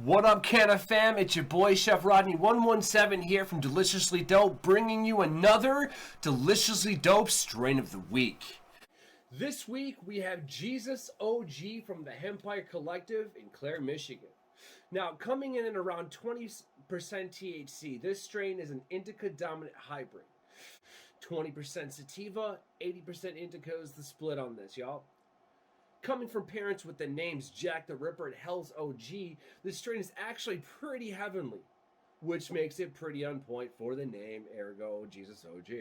What up, Canna fam? It's your boy, Chef Rodney 117 here from Deliciously Dope, bringing you another Deliciously Dope Strain of the Week. This week, we have Jesus OG from the Hempire Collective in Clare, Michigan. Now, coming in at around 20% THC, this strain is an Indica dominant hybrid. 20% Sativa, 80% Indica is the split on this, y'all. Coming from parents with the names Jack the Ripper and Hell's OG, this strain is actually pretty heavenly, which makes it pretty on point for the name, ergo Jesus OG.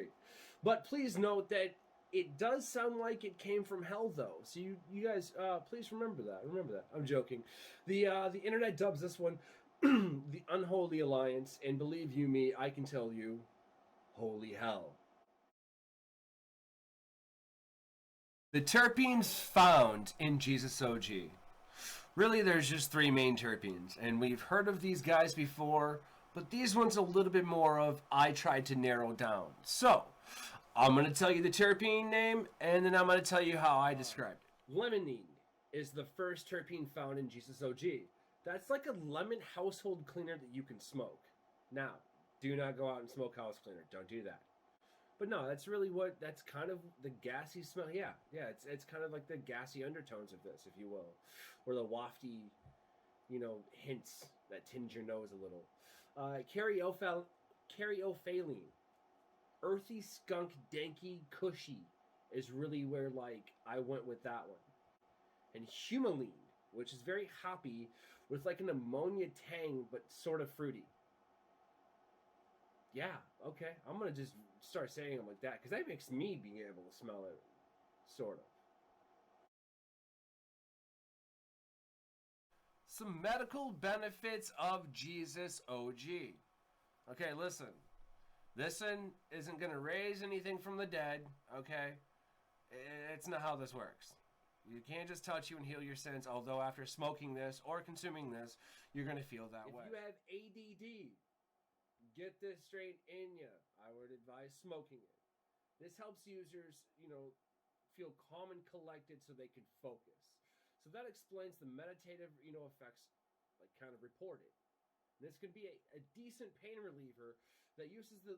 But please note that it does sound like it came from hell, though. So you guys, please remember that. Remember that. I'm joking. The internet dubs this one the Unholy Alliance, and believe you me, I can tell you, holy hell. The terpenes found in Jesus OG. Really, there's just three main terpenes, and we've heard of these guys before, but these ones a little bit more of I tried to narrow down. So, I'm going to tell you the terpene name, and then I'm going to tell you how I described it. Limonene is the first terpene found in Jesus OG. That's like a lemon household cleaner that you can smoke. Now, do not go out and smoke house cleaner. Don't do that. But no, that's really that's kind of the gassy smell. Yeah, it's kind of like the gassy undertones of this, if you will. Or the wafty, hints that tinge your nose a little. Caryophyllene. Earthy, skunk, danky, kushy is really where, I went with that one. And Humulene, which is very hoppy, with like an ammonia tang, but sort of fruity. Yeah, okay. I'm going to just start saying them like that, because that makes me being able to smell it, sort of. Some medical benefits of Jesus OG. Okay, listen. This one isn't going to raise anything from the dead, okay? It's not how this works. You can't just touch you and heal your sins, although after smoking this or consuming this, you're going to feel that way. If you have ADD, get this strain in you. I would advise smoking it. This helps users, feel calm and collected so they can focus. So that explains the meditative, effects, kind of reported. This could be a decent pain reliever that uses that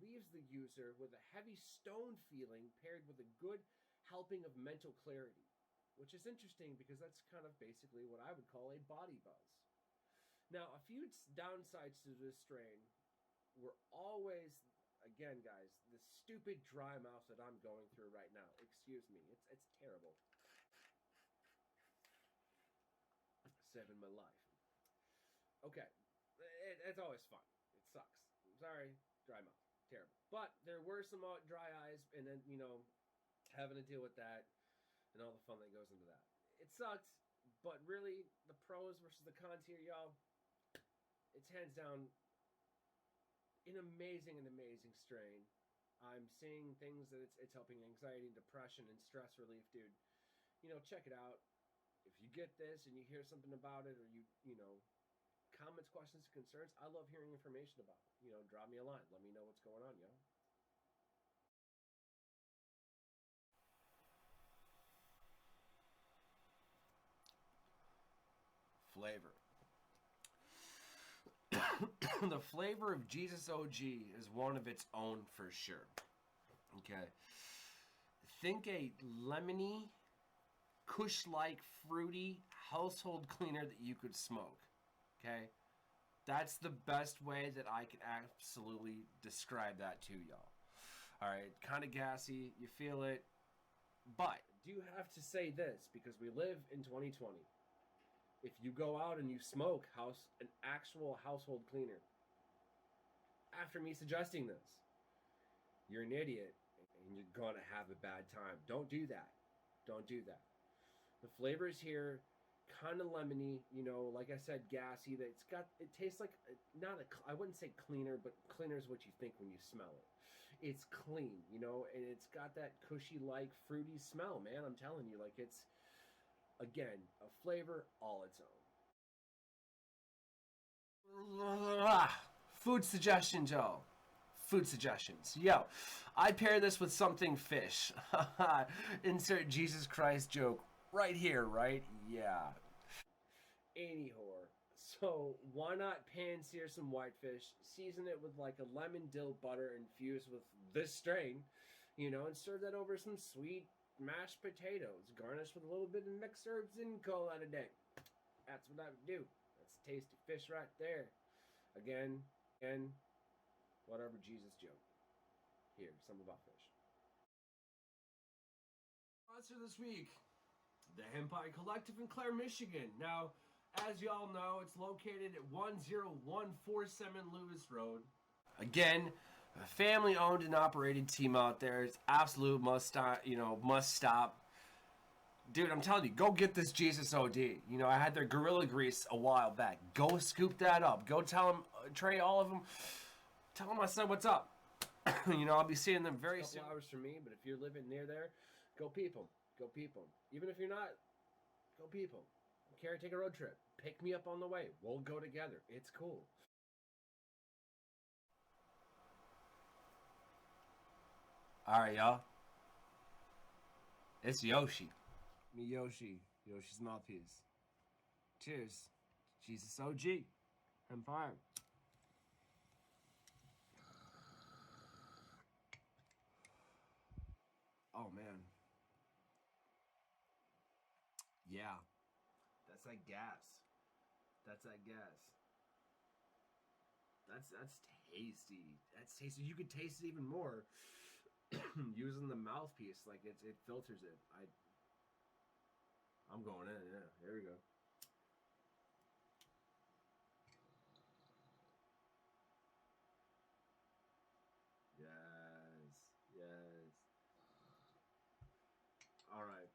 leaves the user with a heavy stone feeling paired with a good helping of mental clarity, which is interesting because that's kind of basically what I would call a body buzz. Now, a few downsides to this strain were always, again, guys, the stupid dry mouth that I'm going through right now. Excuse me. It's terrible. Saving my life. Okay. It's always fun. It sucks. I'm sorry. Dry mouth. Terrible. But there were some dry eyes, and then, having to deal with that and all the fun that goes into that. It sucked, but really, the pros versus the cons here, y'all, it's hands down an amazing strain. I'm seeing things that it's helping anxiety, depression, and stress relief, dude. Check it out. If you get this and you hear something about it, or you comments, questions, concerns, I love hearing information about it. Drop me a line. Let me know what's going on, yo. Flavor. The flavor of Jesus OG is one of its own for sure. Okay. Think a lemony, kush-like, fruity household cleaner that you could smoke. Okay? That's the best way that I can absolutely describe that to y'all. Alright, kind of gassy, you feel it. But, do have to say this, because we live in 2020. If you go out and you smoke an actual household cleaner, after me suggesting this, you're an idiot and you're gonna have a bad time. Don't do that. Don't do that. The flavors here kind of lemony, you know, like I said, gassy. That it tastes like I wouldn't say cleaner, but cleaner is what you think when you smell it. It's clean, you know, and it's got that cushy like fruity smell, man. I'm telling you, like it's again a flavor all its own. Food suggestions, y'all. Food suggestions. Yo, I pair this with something fish. Insert Jesus Christ joke right here, right? Yeah. Anyhow, so why not pan sear some whitefish, season it with like a lemon dill butter infused with this strain, you know, and serve that over some sweet mashed potatoes, garnished with a little bit of mixed herbs and call it a day. That's what I would do. That's tasty fish right there. Again, whatever Jesus joke. Here, some about fish. Sponsor this week, the Hempire Collective in Clare, Michigan. Now, as y'all know, it's located at 10147 Lewis Road. Again, a family-owned and operated team out there. It's absolute must stop. Dude, I'm telling you, go get this Jesus OD. You know, I had their Gorilla Grease a while back. Go scoop that up. Go tell them, Trey, all of them. Tell them I said what's up. You know, I'll be seeing them very soon. Hours for me, but if you're living near there, go peep them. Go peep them. Even if you're not, go peep them. Carrie, take a road trip. Pick me up on the way. We'll go together. It's cool. All right, y'all. It's Yoshi. Me, Yoshi. Yoshi's mouthpiece. Cheers. Jesus OG. Empire. Oh, man. Yeah. That's that gas. That's that gas. That's tasty. That's tasty. You could taste it even more using the mouthpiece. Like it filters it. I'm going in. Yeah. Here we go. Yes. Yes. All right.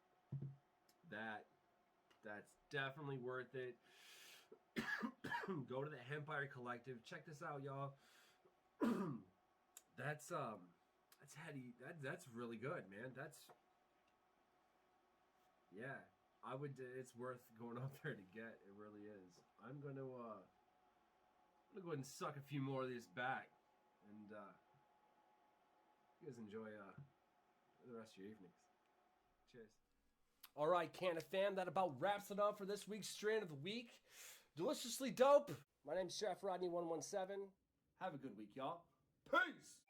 That's definitely worth it. Go to the Hempire Collective. Check this out, y'all. That's heady. That's really good, man. Yeah. I would. It's worth going up there to get. It really is. I'm gonna go ahead and suck a few more of these back, and you guys enjoy the rest of your evenings. Cheers. All right, Canna fam, that about wraps it up for this week's Strain of the Week. Deliciously dope. My name's Chef Rodney 117. Have a good week, y'all. Peace.